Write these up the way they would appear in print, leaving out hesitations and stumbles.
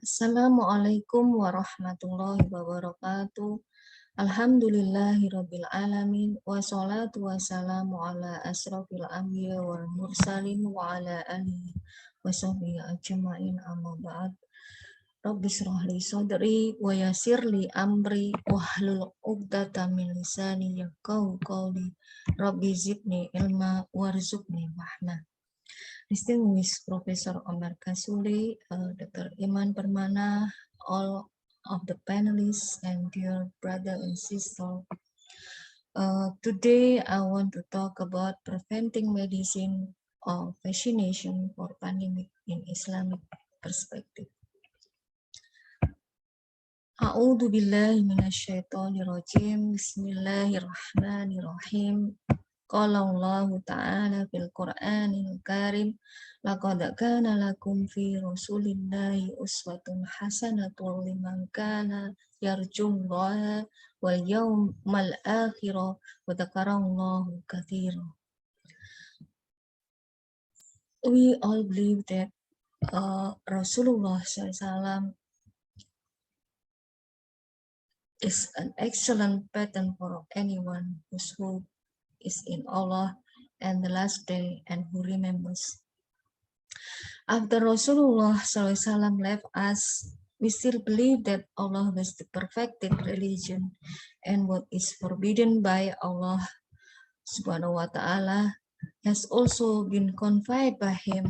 Assalamualaikum warahmatullahi wabarakatuh. Alhamdulillahirabbil alamin wassalatu wassalamu ala asrofil anbiya wal mursalin wa ala alihi washabihi ajmain amma ba'd. Rabbi shrah li sadri wa yassir li amri wahlul 'uqdatam min lisani yafqahu qawli. Rabbi zidni ilma warzuqni fahma. Distinguished Professor Omar Kasuli, Dr. Iman Permana, all of the panelists, and dear brother and sister. Today I want to talk about preventing medicine or vaccination for pandemic in Islamic perspective. A'udzu billahi minasyaitonir rajim. Bismillahirrahmanirrahim. Qala Allah Ta'ala fil Qur'anil Karim, laqad kana lakum fi Rasulillahi uswatun hasanatun liman kana yarjullaha wal yawmal akhir wa dzakarallaha katsiran. We all believe that Rasulullah SAW is an excellent pattern for anyone whose hope is in Allah and the last day and who remembers. After Rasulullah SAW left us, we still believe that Allah was the perfected religion, and what is forbidden by Allah Subhanahu wa Ta'ala has also been confined by Him.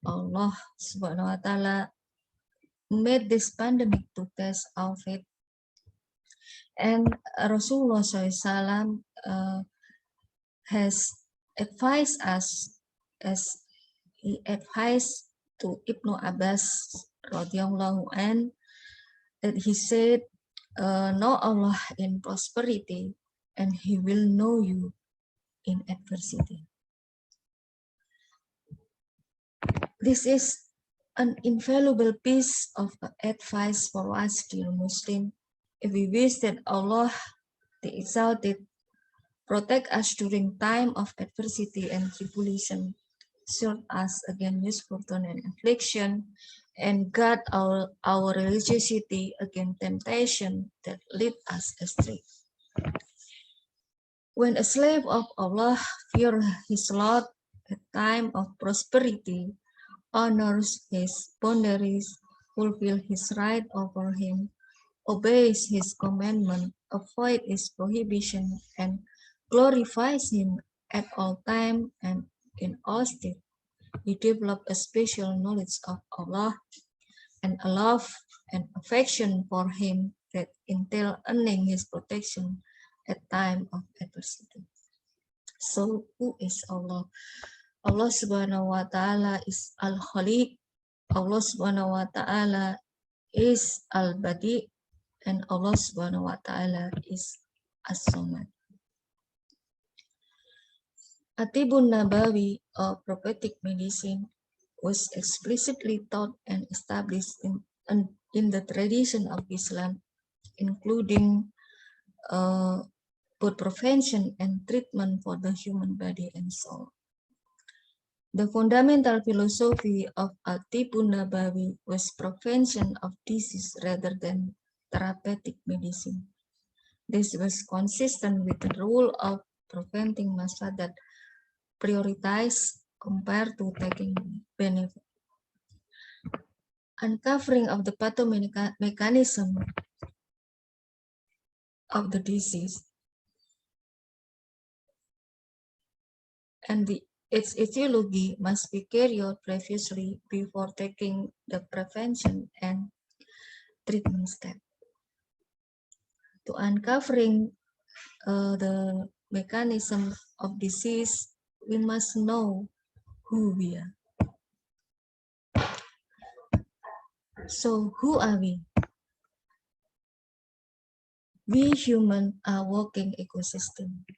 Allah Subhanahu wa Ta'ala made this pandemic to test our faith, and Rasulullah SAW has advised us, as he advised to Ibnu Abbas radhiyallahu an, that he said, know Allah in prosperity and He will know you in adversity. This is an infallible piece of advice for us, dear Muslim, if we wish that Allah, the Exalted, protect us during time of adversity and tribulation, shield us against misfortune and affliction, and guard our religiosity against temptation that lead us astray. When a slave of Allah fears his Lord at time of prosperity, honors his boundaries, fulfills his right over him, obeys his commandment, avoids his prohibition, and glorifies him at all time and in all state, he developed a special knowledge of Allah and a love and affection for him that entail earning his protection at time of adversity. So who is Allah? Allah Subhanahu wa Ta'ala is Al-Khaliq. Allah Subhanahu wa Ta'ala is Al-Badi, and Allah Subhanahu wa Ta'ala is As-Samad. Atibun Nabawi, or prophetic medicine, was explicitly taught and established in the tradition of Islam, including both prevention and treatment for the human body and soul. The fundamental philosophy of Atibun Nabawi was prevention of disease rather than therapeutic medicine. This was consistent with the rule of preventing maslahat prioritized compared to taking benefit. Uncovering of the pathomechanism of the disease and its etiology must be carried out previously before taking the prevention and treatment step. To uncovering the mechanism of disease, we must know who we are. So who are we? We humans are walking ecosystem.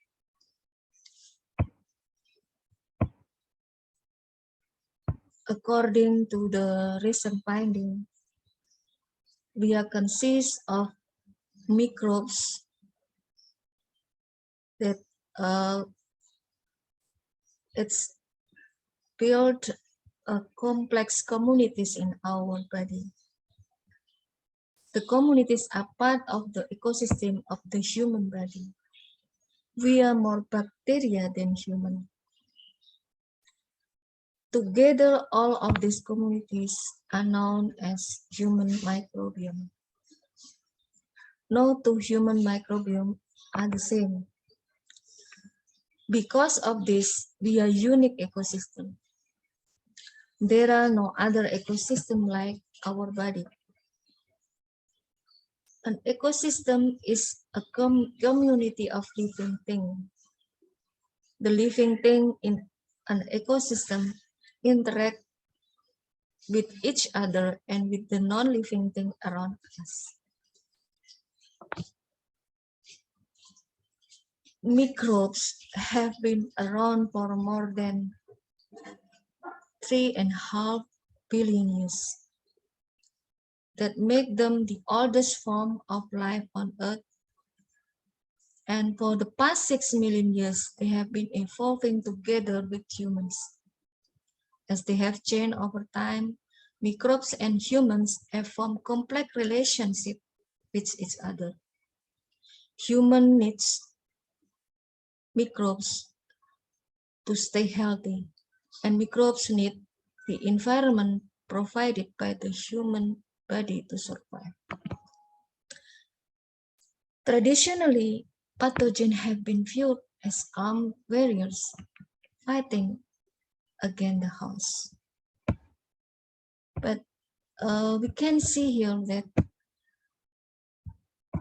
According to the recent finding, we are consist of microbes that it's built complex communities in our body. The communities are part of the ecosystem of the human body. We are more bacteria than human. Together, all of these communities are known as human microbiome. No two human microbiome are the same. Because of this, we are unique ecosystem. There are no other ecosystem like our body. An ecosystem is a community of living things. The living thing in an ecosystem interact with each other and with the non-living thing around us. Microbes have been around for more than 3.5 billion years. That make them the oldest form of life on Earth. And for the past 6 million years, they have been evolving together with humans. As they have changed over time, microbes and humans have formed complex relationships with each other. Human needs microbes to stay healthy, and microbes need the environment provided by the human body to survive. Traditionally, pathogens have been viewed as armed warriors fighting against the host. But we can see here that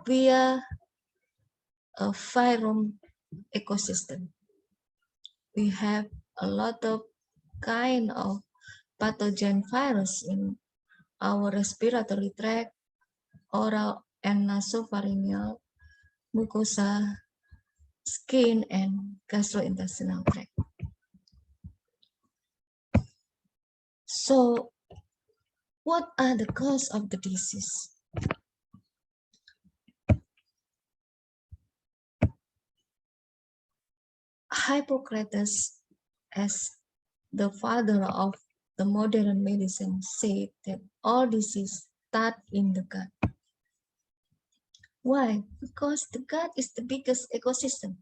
we are a phyrum ecosystem. We have a lot of kind of pathogen virus in our respiratory tract, oral and nasopharyngeal, mucosa, skin, and gastrointestinal tract. So, what are the causes of the disease? Hippocrates, as the father of the modern medicine, said that all disease start in the gut. Why? Because the gut is the biggest ecosystem.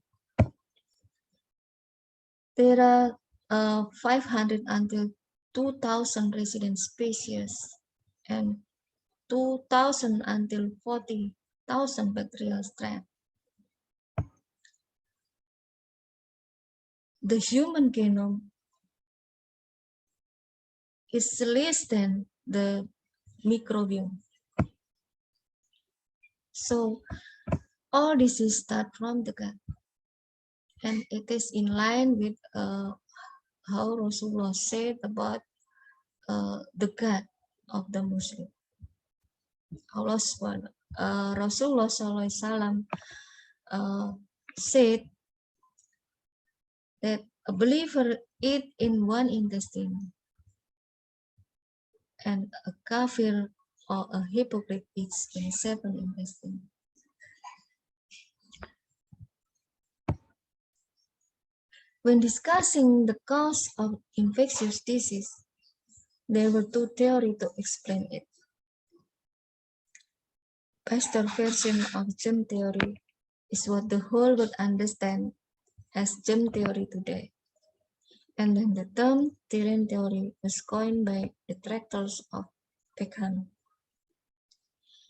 There are 500 until 2,000 resident species and 2,000 until 40,000 bacterial strands. The human genome is less than the microbiome. So all disease start from the gut. And it is in line with how Rasulullah said about the gut of the Muslim. Rasulullah SAW said that a believer eat in one intestine and a kafir or a hypocrite eats in 7 intestines. When discussing the cause of infectious disease, there were 2 theories to explain it. Pasteur version of germ theory is what the whole world understands as germ theory today. And then the term terrain theory was coined by detractors of Peckham.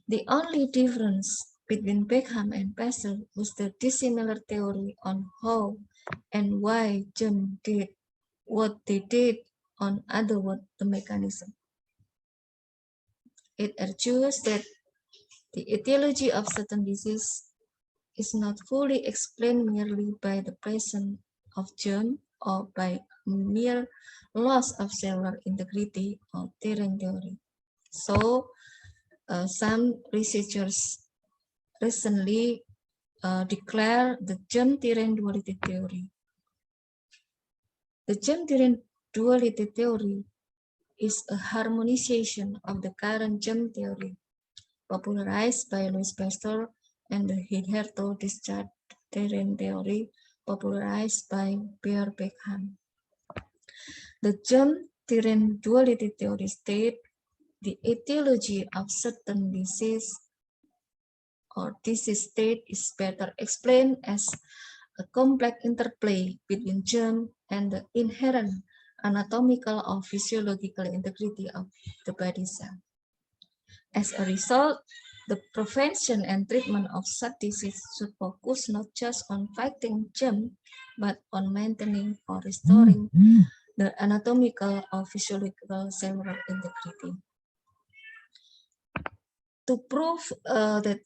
The only difference between Peckham and Pasteur was the dissimilar theory on how and why germs did what they did, on other words, the mechanism. It argues that the etiology of certain disease is not fully explained merely by the presence of germ or by mere loss of cellular integrity or terrain theory. So, some researchers recently declare the germ-terrain duality theory. The germ-terrain duality theory is a harmonization of the current germ theory, popularized by Louis Pasteur, and the hitherto discharged terrain theory, popularized by Pierre Peckham. The germ-terrain duality theory states the etiology of certain disease or disease state is better explained as a complex interplay between germ and the inherent anatomical or physiological integrity of the body cell. As a result, the prevention and treatment of such disease should focus not just on fighting germ, but on maintaining or restoring the anatomical or physiological cellular integrity. To prove that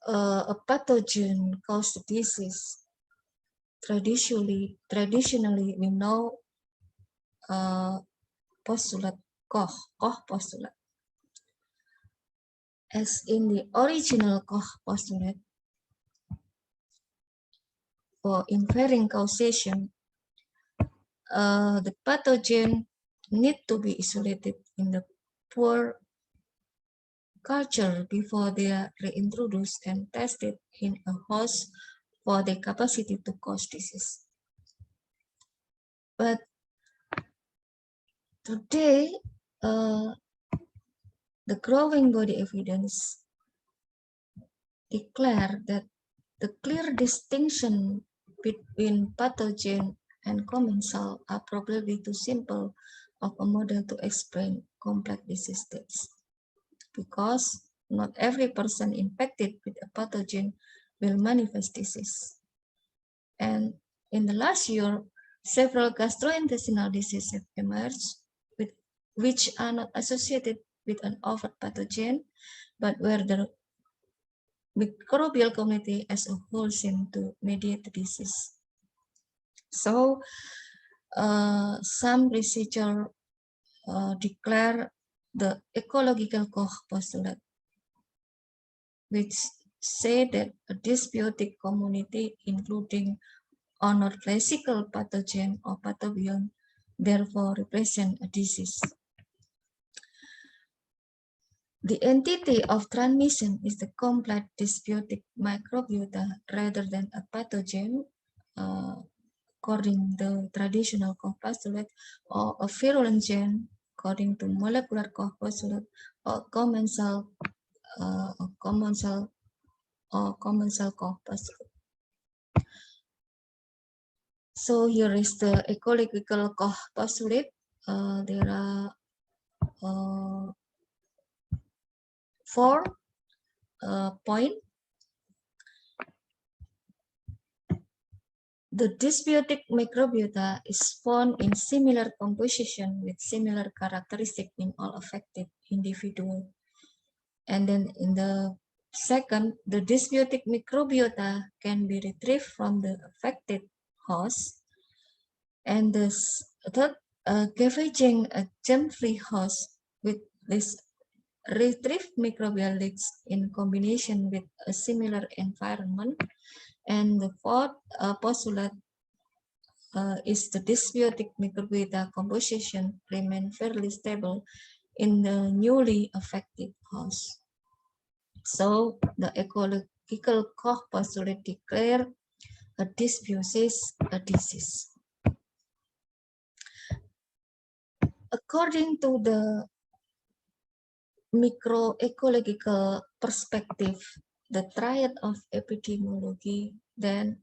a pathogen caused disease, traditionally we know postulate Koch postulate. As in the original Koch postulate, for inferring causation, the pathogen need to be isolated in the poor culture before they are reintroduced and tested in a host for their capacity to cause disease. But today, the growing body evidence declare that the clear distinction between pathogen and commensal are probably too simple of a model to explain complex disease states, because not every person infected with a pathogen will manifest disease. And in the last year, several gastrointestinal diseases have emerged which are not associated with an overt pathogen, but where the microbial community as a whole seem to mediate the disease. So some researchers declare the ecological Koch postulate, which say that a dysbiotic community, including or classical pathogen or pathobion, therefore represent a disease. The entity of transmission is the complex dysbiotic microbiota rather than a pathogen, according to the traditional Koch postulate, or a virulent gene, according to molecular Koch postulate, or commensal Koch postulate. So here is the ecological Koch postulate. There are 4 points. The dysbiotic microbiota is found in similar composition with similar characteristics in all affected individuals. And then in the second, the dysbiotic microbiota can be retrieved from the affected host. And the third, scavenging a germ-free host with this retrieved microbial leaks in combination with a similar environment. And the fourth postulate is the dysbiotic microbiota composition remain fairly stable in the newly affected host. So the ecological Koch postulate declare a dysbiosis a disease. According to the microecological perspective, the triad of epidemiology then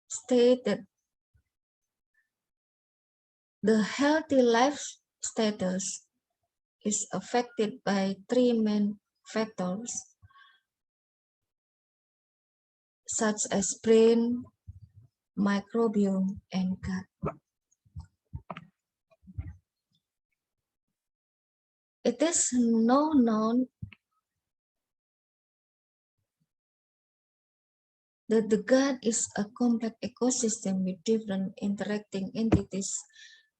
state that the healthy life status is affected by 3 main factors, such as brain, microbiome, and gut. It is now known that the gut is a complex ecosystem with different interacting entities,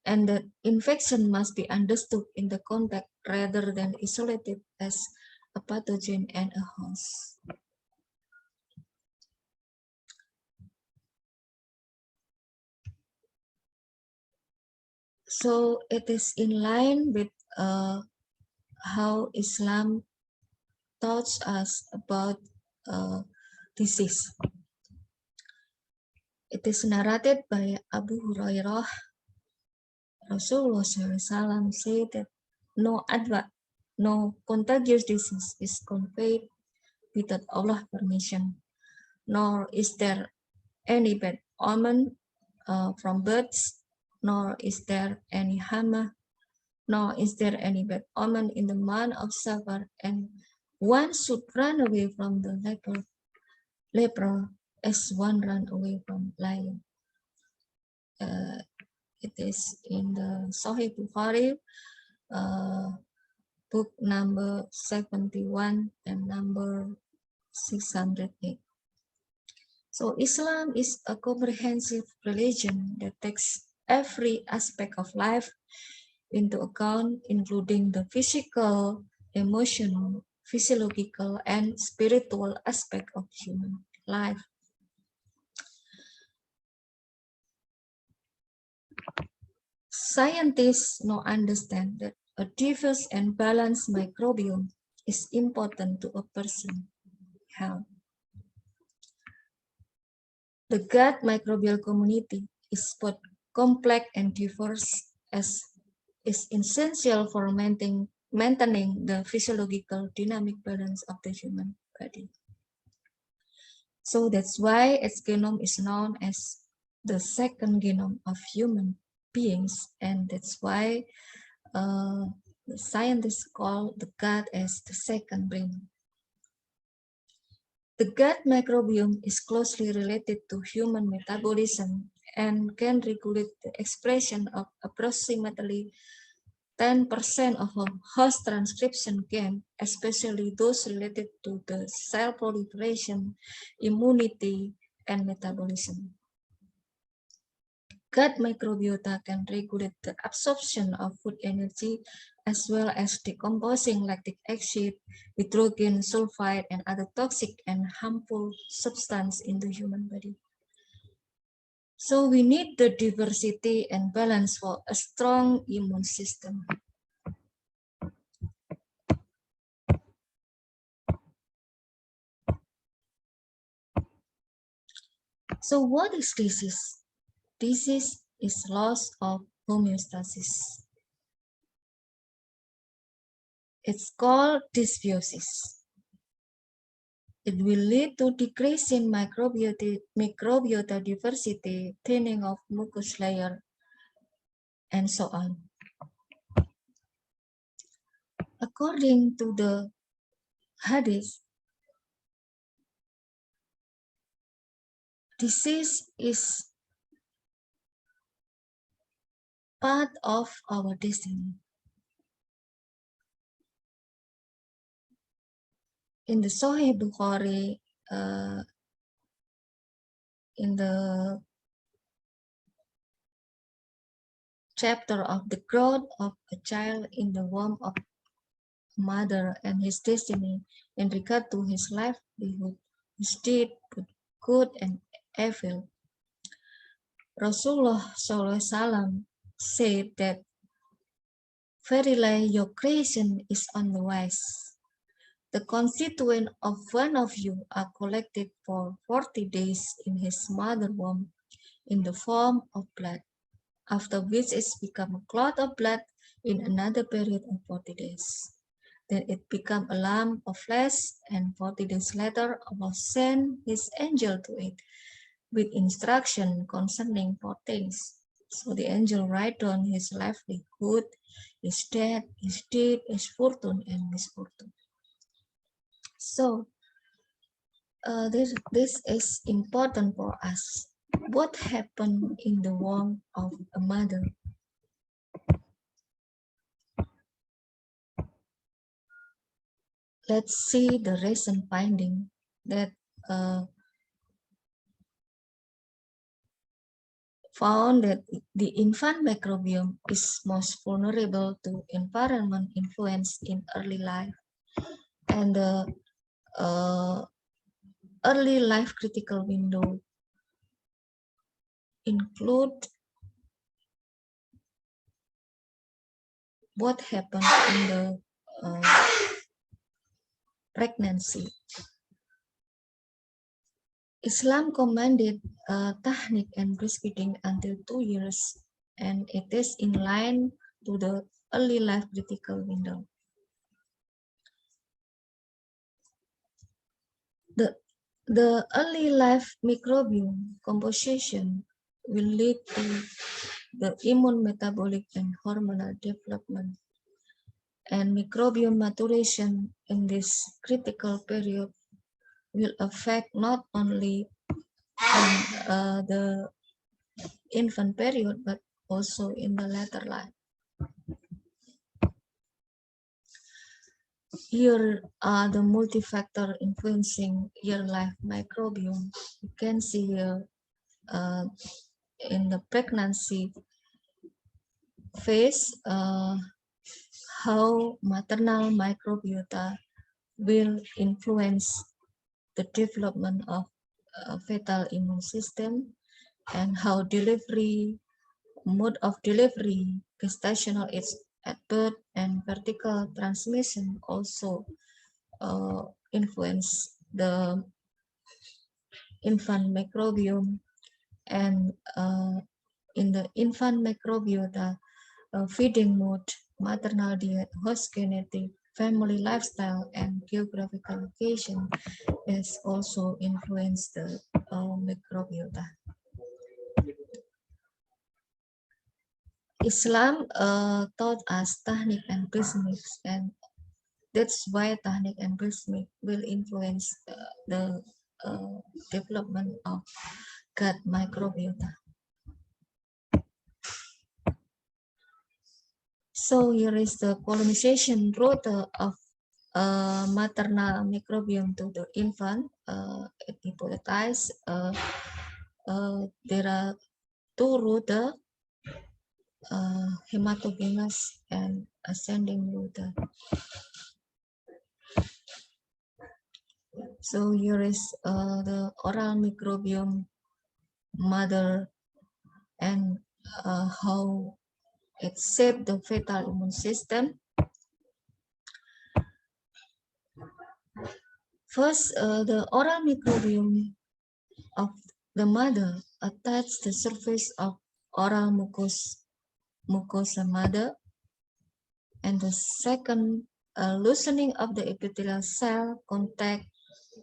and that infection must be understood in the context rather than isolated as a pathogen and a host. So it is in line with how Islam taught us about disease. It is narrated by Abu Hurairah. Rasulullah SAW said that no adwa No contagious disease is conveyed without Allah's permission, nor is there any bad omen from birds, nor is there any hama, nor is there any bad omen in the month of Safar, and one should run away from the leper as one run away from lion. It is in the Sahih Bukhari, book number 71 and number 608. So Islam is a comprehensive religion that takes every aspect of life into account, including the physical, emotional, physiological, and spiritual aspect of human life. Scientists now understand that a diverse and balanced microbiome is important to a person's health. The gut microbial community is both complex and diverse, as is essential for maintaining the physiological dynamic balance of the human body. So that's why its genome is known as the second genome of human beings, and that's why the scientists call the gut as the second brain. The gut microbiome is closely related to human metabolism and can regulate the expression of approximately 10% of a host transcription gene, especially those related to the cell proliferation, immunity, and metabolism. Gut microbiota can regulate the absorption of food energy as well as decomposing lactic acid, hydrogen sulfide, and other toxic and harmful substances in the human body. So we need the diversity and balance for a strong immune system. So what is disease? Disease is loss of homeostasis. It's called dysbiosis. It will lead to decrease in microbiota diversity, thinning of mucus layer, and so on. According to the hadith, disease is part of our destiny. In the Sahih Bukhari, in the chapter of the growth of a child in the womb of a mother and his destiny in regard to his livelihood, his deed, good and evil, Rasulullah SAW said that verily your creation is on the wise. The constituent of one of you are collected for 40 days in his mother womb in the form of blood, after which it becomes a clot of blood in another period of 40 days. Then it becomes a lump of flesh, and 40 days later Allah sent his angel to it with instruction concerning 4 things. So the angel write down his livelihood, his death, his deed, his fortune, and misfortune. So this is important for us. What happened in the womb of a mother? Let's see the recent finding that found that the infant microbiome is most vulnerable to environment influence in early life, and the early life critical window include what happens in the pregnancy. Islam commanded tahnik and breastfeeding until 2 years, and it is in line to the early life critical window. The early life microbiome composition will lead to the immune, metabolic, and hormonal development. And microbiome maturation in this critical period will affect not only the infant period, but also in the later life. Here are the multi-factor influencing your life microbiome. You can see here in the pregnancy phase how maternal microbiota will influence the development of fetal immune system, and how delivery, mode of delivery, gestational age at birth, and vertical transmission also influence the infant microbiome. And in the infant microbiota, feeding mode, maternal diet, host genetic, family lifestyle, and geographical location has also influenced the microbiota. Islam taught us tahnik and bismik, and that's why tahnik and bismik will influence the development of gut microbiota. So here is the colonization route of maternal microbiome to the infant. It hypothesized there are two routes, hematogenous and ascending route. So here is the oral microbiome mother, and how it shaped the fetal immune system. First, the oral microbiome of the mother attach the surface of oral mucosa mother, and the second, loosening of the epithelial cell contact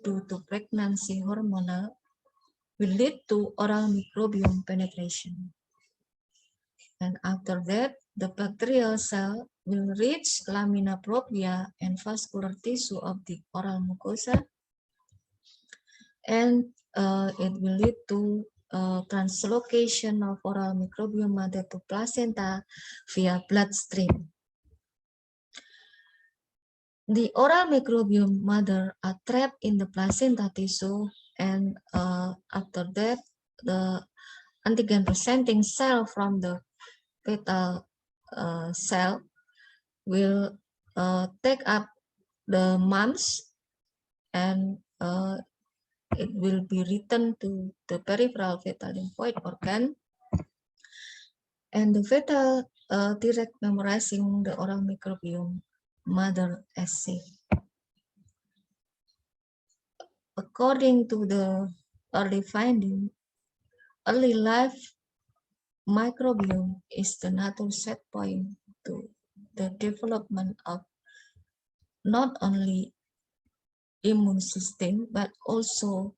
due to pregnancy hormonal will lead to oral microbiome penetration. And after that, the bacterial cell will reach lamina propria and vascular tissue of the oral mucosa, and it will lead to translocation of oral microbiome mother to placenta via bloodstream. The oral microbiome mother are trapped in the placenta tissue, and after that, the antigen presenting cell from the fetal cell will take up the mumps, and it will be returned to the peripheral fetal lymphoid organ, and the fetal direct memorizing the oral microbiome mother as safe. According to the early finding, early life microbiome is the natural set point to the development of not only immune system, but also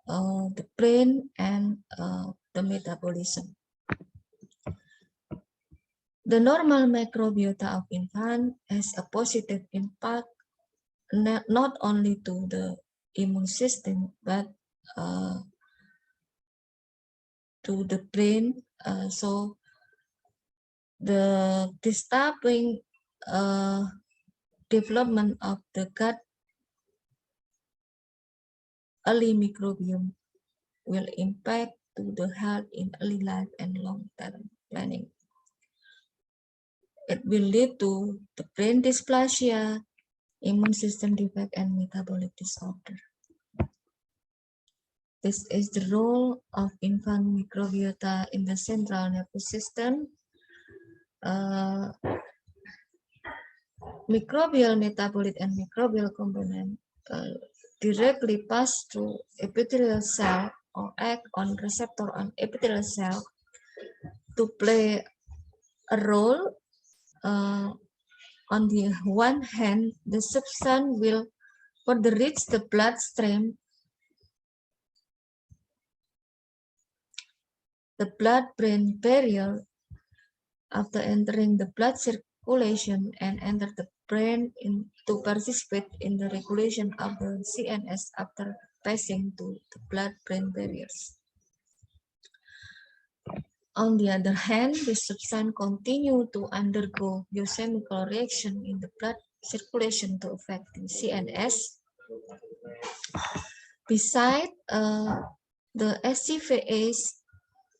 the brain and the metabolism. The normal microbiota of infant has a positive impact not only to the immune system, but to the brain. So the disturbing development of the gut early microbiome will impact to the health in early life and long-term planning. It will lead to the brain dysplasia, immune system defect, and metabolic disorder. This is the role of infant microbiota in the central nervous system. Microbial metabolite and microbial component directly pass through epithelial cell or act on receptor on epithelial cell to play a role. On the one hand, the substance will further reach the bloodstream the blood-brain barrier after entering the blood circulation and enter the brain to participate in the regulation of the CNS after passing to the blood-brain barriers. On the other hand, the substance continue to undergo biochemical reaction in the blood circulation to affect the CNS. Besides, the SCVAs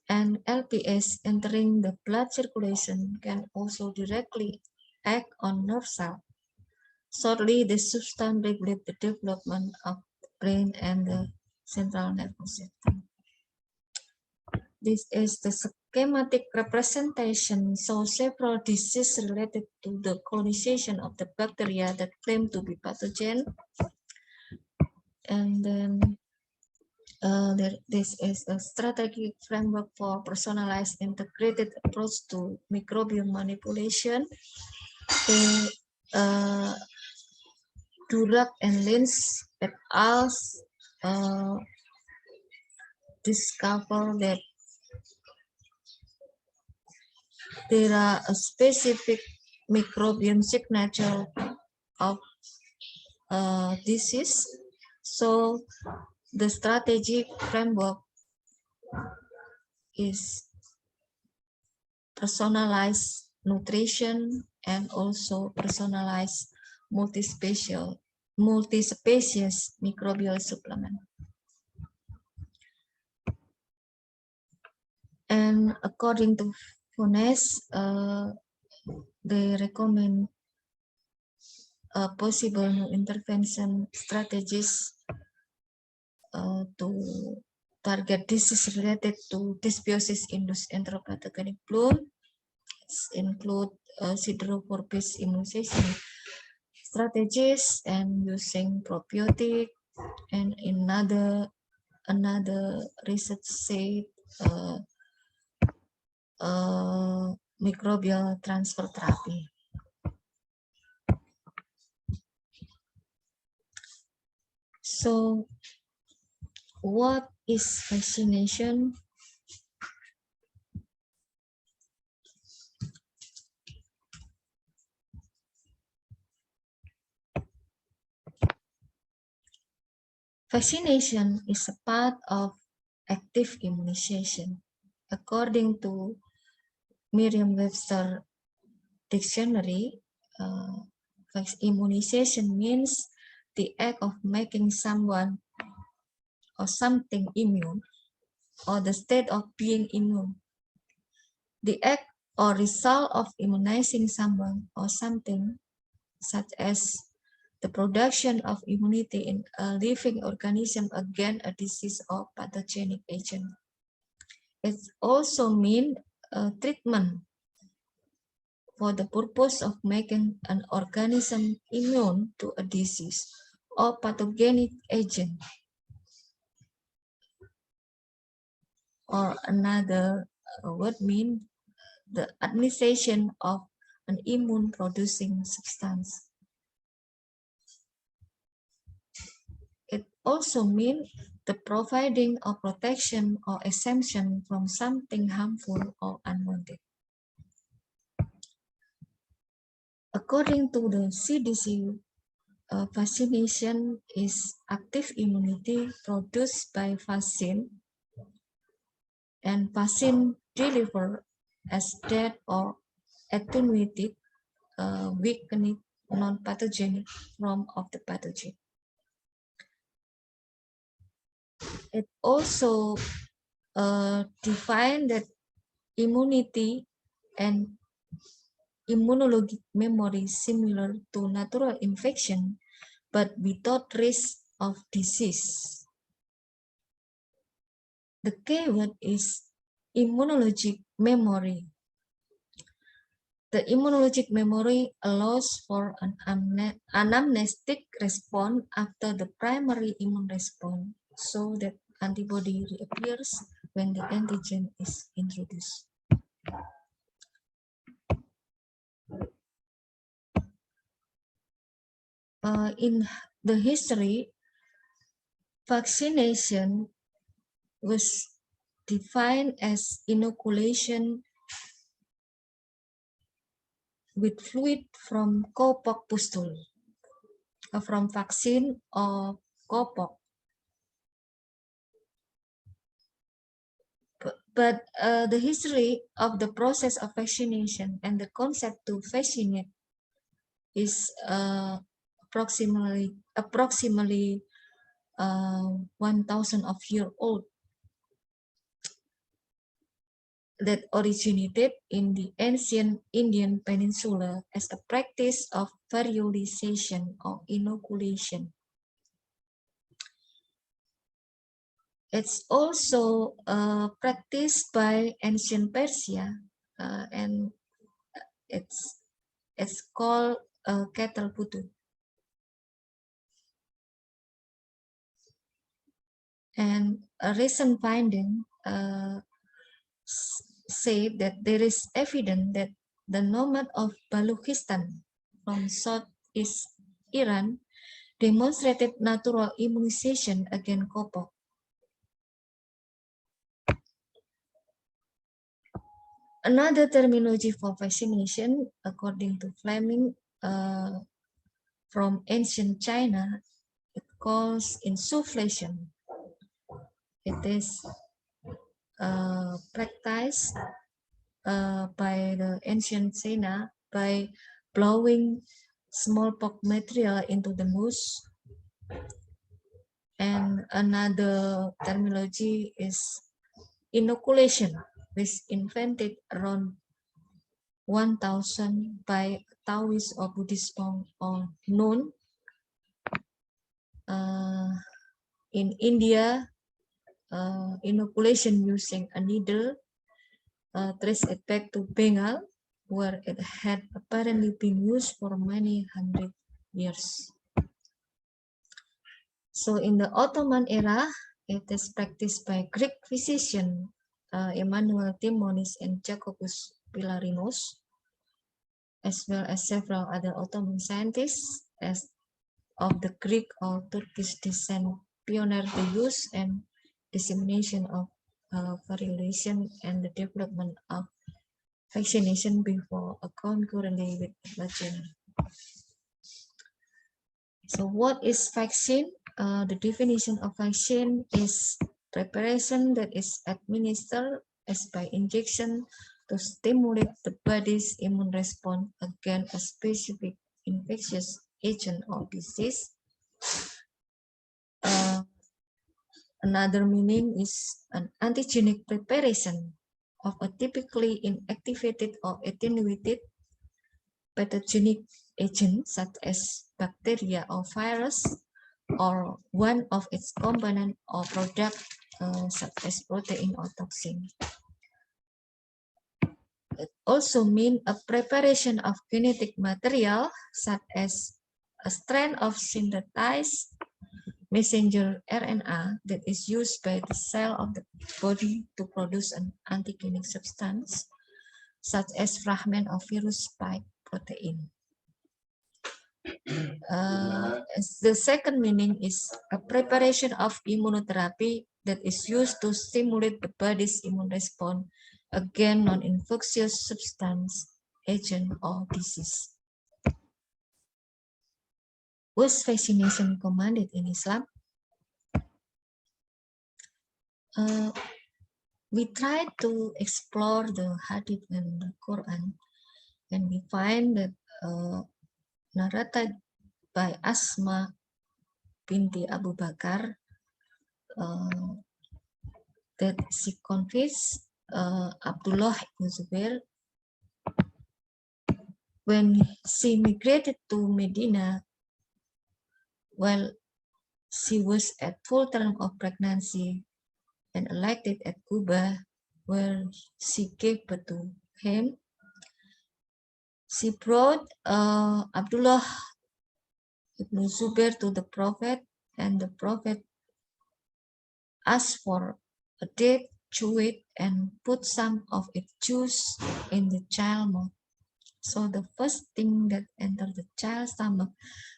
and LPS entering the blood circulation can also directly act on nerve cells. Shortly, the substance regulates the development of the brain and the central nervous system. This is the schematic representation, so several diseases related to the colonization of the bacteria that claim to be pathogen. And then this is a strategic framework for personalized integrated approach to microbiome manipulation. Durack and Lynch et al. Discover that there are a specific microbiome signature of disease. So the strategic framework is personalized nutrition and also personalized multispecies microbial supplement. And according to Funes, they recommend possible intervention strategies to target disease related to dysbiosis-induced enteropathogenic bloom. Include siderophore-based immunization strategies and using probiotic. And another research said microbial transfer therapy. So, what is vaccination? Vaccination is a part of active immunization. According to Merriam-Webster dictionary, immunization means the act of making someone or something immune, or the state of being immune. The act or result of immunizing someone or something, such as the production of immunity in a living organism against a disease or pathogenic agent. It also means treatment for the purpose of making an organism immune to a disease or pathogenic agent. Or another word means the administration of an immune-producing substance. It also means the providing of protection or exemption from something harmful or unwanted. According to the CDC, vaccination is active immunity produced by vaccine, and vaccine delivered as dead or attenuated, weakened non-pathogenic form of the pathogen. It also defined that immunity and immunologic memory similar to natural infection, but without risk of disease. The keyword is immunologic memory. The immunologic memory allows for an anamnestic response after the primary immune response, so that antibody reappears when the antigen is introduced. In the history, vaccination was defined as inoculation with fluid from cowpox pustule, from vaccine or cowpox. But the history of the process of vaccination and the concept to vaccinate is approximately 1,000 of year old, that originated in the ancient Indian peninsula as a practice of variolization or inoculation. It's also practiced by ancient Persia, and it's called cattle putu. And a recent finding say that there is evidence that the nomad of Baluchistan from southeast Iran demonstrated natural immunization against cowpox. Another terminology for vaccination, according to Fleming, from ancient China, it calls insufflation. It is practiced by the ancient China by blowing smallpox material into the moose. And another terminology is inoculation, which invented around 1000 by Taoist or Buddhist monk or known. In India, inoculation using a needle trace it back to Bengal, where it had apparently been used for many hundred years. So in the Ottoman era, it is practiced by Greek physicians Emmanuel Timonis and Jacobus Pilarinos, as well as several other Ottoman scientists as of the Greek or Turkish descent pioneered the use and dissemination of variolation and the development of vaccination before concurrently with vaccine. So what is vaccine? The definition of vaccine is preparation that is administered as by injection to stimulate the body's immune response against a specific infectious agent or disease. Another meaning is an antigenic preparation of a typically inactivated or attenuated pathogenic agent such as bacteria or virus, or one of its component or product such as protein or toxin. It also means a preparation of genetic material such as a strand of synthesized messenger RNA that is used by the cell of the body to produce an antigenic substance, such as fragment of virus spike protein. The second meaning is a preparation of immunotherapy that is used to stimulate the body's immune response against non-infectious substance, agent, or disease. Was vaccination commanded in Islam? We try to explore the Hadith and the Quran, and we find that narrated by Asma binti Abu Bakar that she convinced Abdullah ibn Zubair when she migrated to Medina while she was at full term of pregnancy and elected at Kuba, where she gave birth to him. She brought Abdullah ibn Zubair to the Prophet, and the Prophet asked for a date, chew it, and put some of its juice in the child's mouth. So the first thing that entered the child's stomach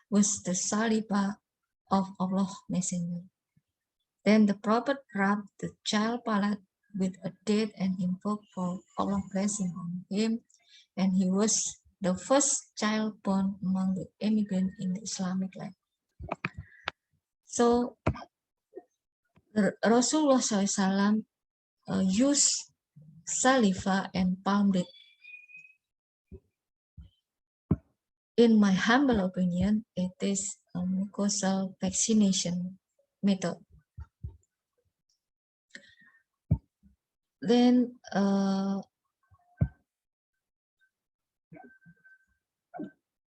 was the saliva of Allah Messenger. Then the Prophet rubbed the child's palate with a date and invoked for Allah blessing on him, and he was the first child born among the immigrants in the Islamic land. So Rasulullah SAW used saliva and pounded. In my humble opinion, it is a mucosal vaccination method. Then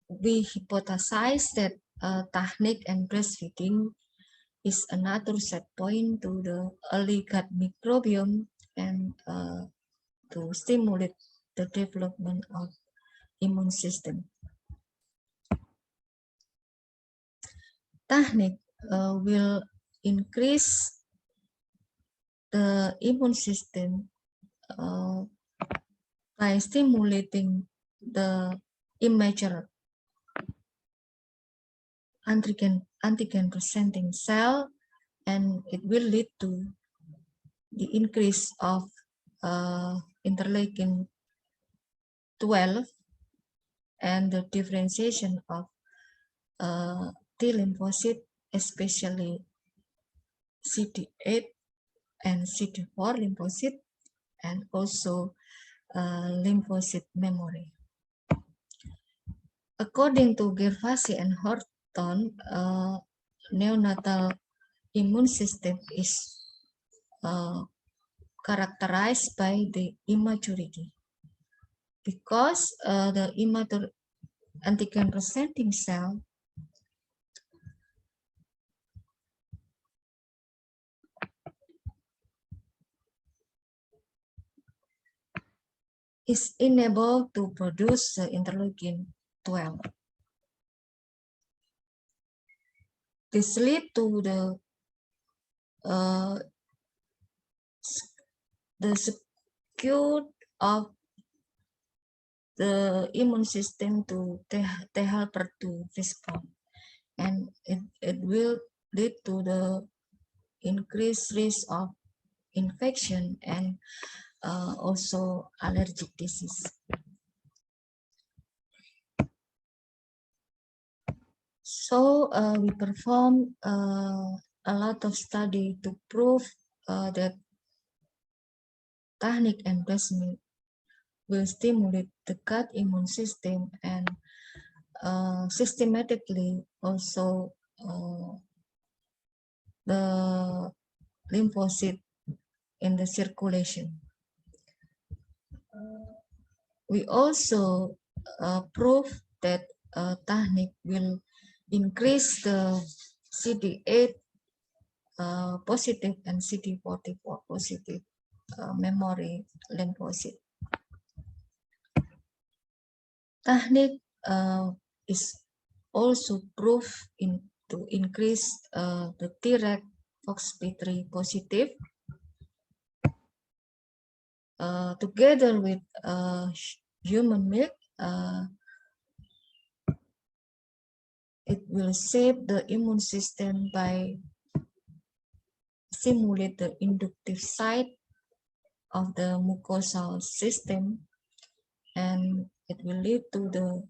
we hypothesize that tahnik and breastfeeding is another set point to the early gut microbiome and to stimulate the development of immune system. Tahnik will increase the immune system by stimulating the immature antigen presenting cell, and it will lead to the increase of interleukin 12 and the differentiation of T lymphocyte, especially CD8 and CD4 lymphocyte, and also lymphocyte memory. According to Gervasi and Horton, neonatal immune system is characterized by the immaturity, because the immature antigen presenting cell is unable to produce the interleukin 12. This leads to the skew of the immune system to T helper to respond, and it will lead to the increased risk of infection and also allergic disease. So we perform a lot of study to prove that tahnik and breast milk will stimulate the gut immune system, and systematically also the lymphocyte in the circulation. We also prove that tahnik will increase the CD8 positive and CD44 positive memory lymphocyte. Tahnik is also proof to increase the Treg FOXP3 positive together with human milk. It will shape the immune system by stimulate the inductive side of the mucosal system, and it will lead to the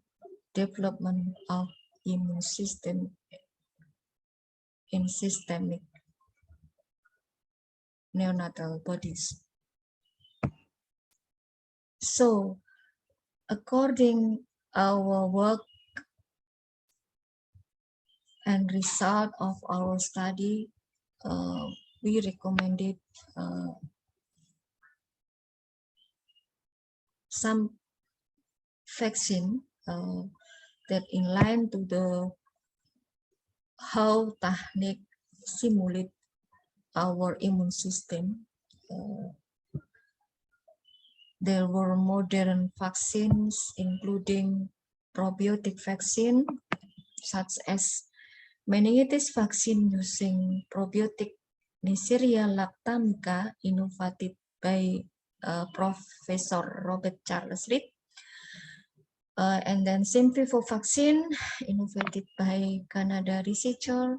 development of immune system in systemic neonatal bodies. So, according our work and result of our study, we recommended some vaccine that in line to the how tahnik simulate our immune system. There were modern vaccines, including probiotic vaccine, such as meningitis vaccine using probiotic Neisseria lactamica, innovated by Professor Robert Charles Reed. And then Simvivo vaccine, innovated by Canada researcher,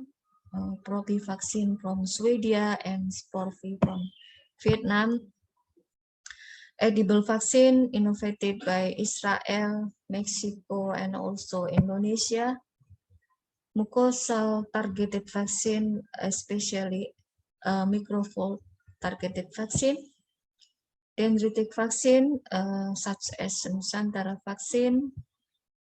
Probi vaccine from Sweden, and Sporvi from Vietnam. edible vaccine innovated by Israel, Mexico, and also Indonesia. Mucosal targeted vaccine, especially microfold targeted vaccine. Dendritic vaccine, such as Nusantara vaccine,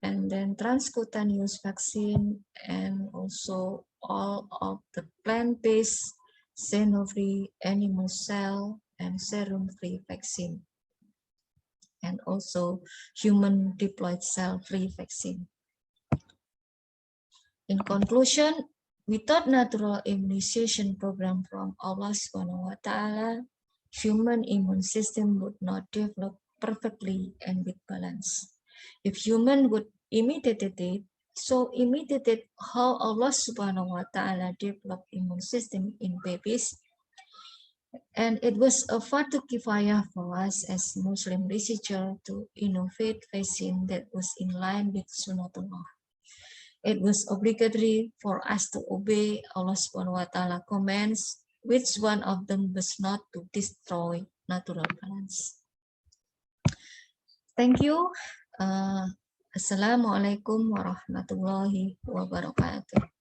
and then transcutaneous vaccine, and also all of the plant-based, xeno-free, animal cell, and serum-free vaccine, and also human diploid cell-free vaccine. In conclusion, without natural immunization program from Allah Subhanahu wa Ta'ala, human immune system would not develop perfectly and with balance. If human would imitate it, how Allah Subhanahu wa Ta'ala developed immune system in babies, and it was a fardu kifayah for us as Muslim researcher to innovate vaccine that was in line with Sunnatullah. It was obligatory for us to obey Allah Subhanahu wa Ta'ala commands, which one of them was not to destroy natural balance. Thank you. Assalamualaikum warahmatullahi wabarakatuh.